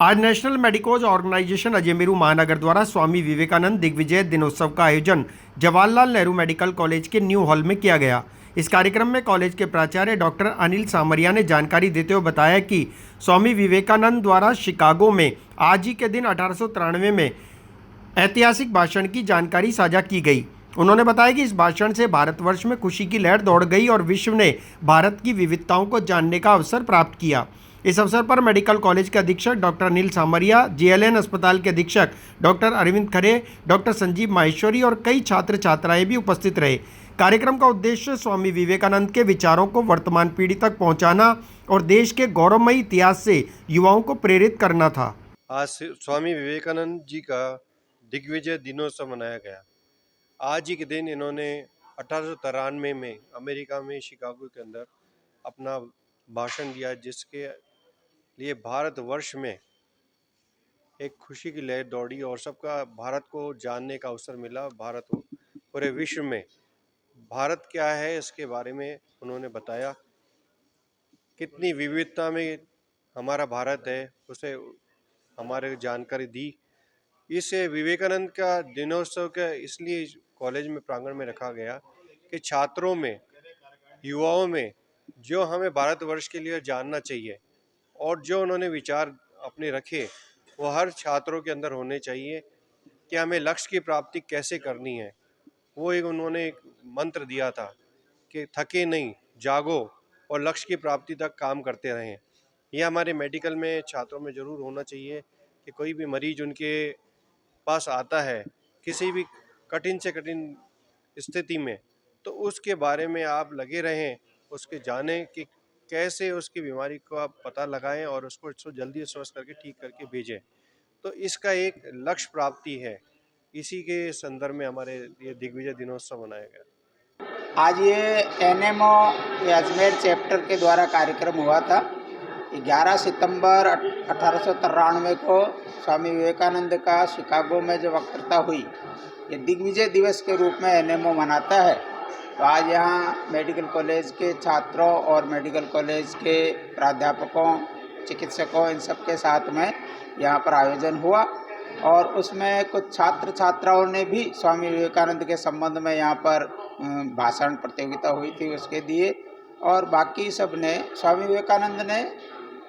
आज national medicos organisation अजमेरू महानगर द्वारा स्वामी विवेकानंद दिग्विजय दिनोत्सव का आयोजन जवाहरलाल नेहरू मेडिकल कॉलेज के न्यू हॉल में किया गया। इस कार्यक्रम में कॉलेज के प्राचार्य डॉक्टर अनिल सामरिया ने जानकारी देते हुए बताया कि स्वामी विवेकानंद द्वारा शिकागो में आज ही के दिन 1893 में ऐतिहासिक भाषण की जानकारी साझा की गई। उन्होंने बताया कि इस भाषण से भारतवर्ष में खुशी की लहर दौड़ गई और विश्व ने भारत की विविधताओं को जानने का अवसर प्राप्त किया। इस अवसर पर मेडिकल कॉलेज के अधीक्षक डॉक्टर अनिल सामरिया, जेएलएन अस्पताल के अधीक्षक डॉक्टर अरविंद खरे, डॉक्टर संजीव माहेश्वरी और कई छात्र छात्राएं भी उपस्थित रहे। कार्यक्रम का उद्देश्य स्वामी विवेकानंद के विचारों को वर्तमान पीढ़ी तक पहुंचाना और देश के गौरवमयी इतिहास से युवाओं को प्रेरित करना था। आज स्वामी विवेकानंद जी का दिग्विजय दिनोत्सव मनाया गया। आज ही के दिन इन्होंने 1893 में अमेरिका में शिकागो के अंदर अपना भाषण दिया, जिसके लिए भारतवर्ष में एक खुशी की लहर दौड़ी और सबका भारत को जानने का अवसर मिला। भारत पूरे विश्व में भारत क्या है इसके बारे में उन्होंने बताया। कितनी विविधता में हमारा भारत है उसे हमारे जानकारी दी। इस विवेकानंद का दिनोत्सव का इसलिए कॉलेज में प्रांगण में रखा गया कि छात्रों में, युवाओं में जो हमें भारतवर्ष के लिए जानना चाहिए और जो उन्होंने विचार अपने रखे वो हर छात्रों के अंदर होने चाहिए कि हमें लक्ष्य की प्राप्ति कैसे करनी है। वो उन्होंने एक मंत्र दिया था कि थके नहीं, जागो और लक्ष्य की प्राप्ति तक काम करते रहें। यह हमारे मेडिकल में छात्रों में ज़रूर होना चाहिए कि कोई भी मरीज उनके पास आता है किसी भी कठिन से कठिन स्थिति में, तो उसके बारे में आप लगे रहें, उसके जानें कि कैसे उसकी बीमारी को आप पता लगाएं और उसको जल्दी स्वस्थ करके ठीक करके भेजें। तो इसका एक लक्ष्य प्राप्ति है। इसी के संदर्भ में हमारे ये दिग्विजय दिनोत्सव मनाया गया। आज ये एनएमओ अजमेर चैप्टर के द्वारा कार्यक्रम हुआ था। 11 सितंबर 1893 को स्वामी विवेकानंद का शिकागो में जो वक्तृता हुई, ये दिग्विजय दिवस के रूप में एनएमओ मनाता है। तो आज यहाँ मेडिकल कॉलेज के छात्रों और मेडिकल कॉलेज के प्राध्यापकों, चिकित्सकों, इन सब के साथ में यहाँ पर आयोजन हुआ और उसमें कुछ छात्र छात्राओं ने भी स्वामी विवेकानंद के संबंध में यहाँ पर भाषण प्रतियोगिता हुई थी, उसके दिए। और बाकी सब ने स्वामी विवेकानंद ने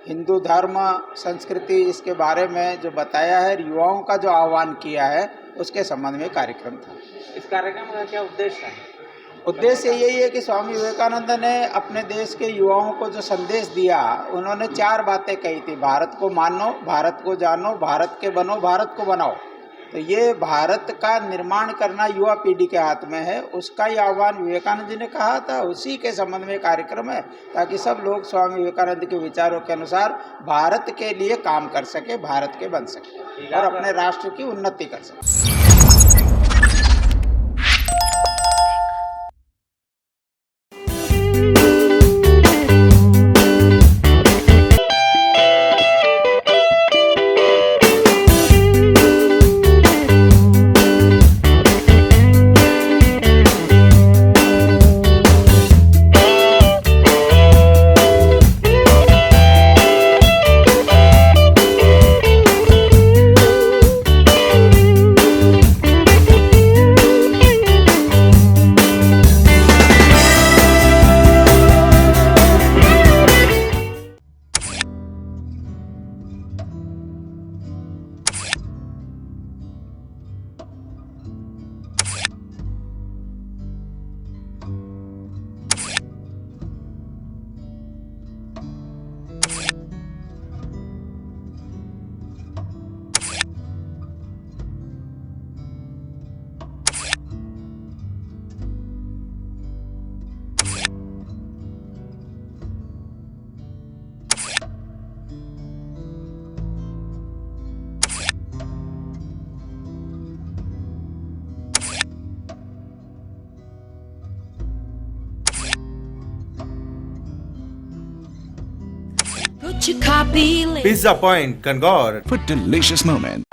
हिंदू धर्म, संस्कृति, इसके बारे में जो बताया है, युवाओं का जो आह्वान किया है, उसके संबंध में कार्यक्रम था। इस कार्यक्रम का क्या उद्देश्य है? उद्देश्य यही है कि स्वामी विवेकानंद ने अपने देश के युवाओं को जो संदेश दिया, उन्होंने 4 बातें कही थी। भारत को मानो, भारत को जानो, भारत के बनो, भारत को बनाओ। तो ये भारत का निर्माण करना युवा पीढ़ी के हाथ में है, उसका ही आह्वान विवेकानंद जी ने कहा था। उसी के संबंध में कार्यक्रम है ताकि सब लोग स्वामी विवेकानंद के विचारों के अनुसार भारत के लिए काम कर सके, भारत के बन सके और अपने राष्ट्र की उन्नति कर सके। Pizza Point, Kangor. For delicious moment.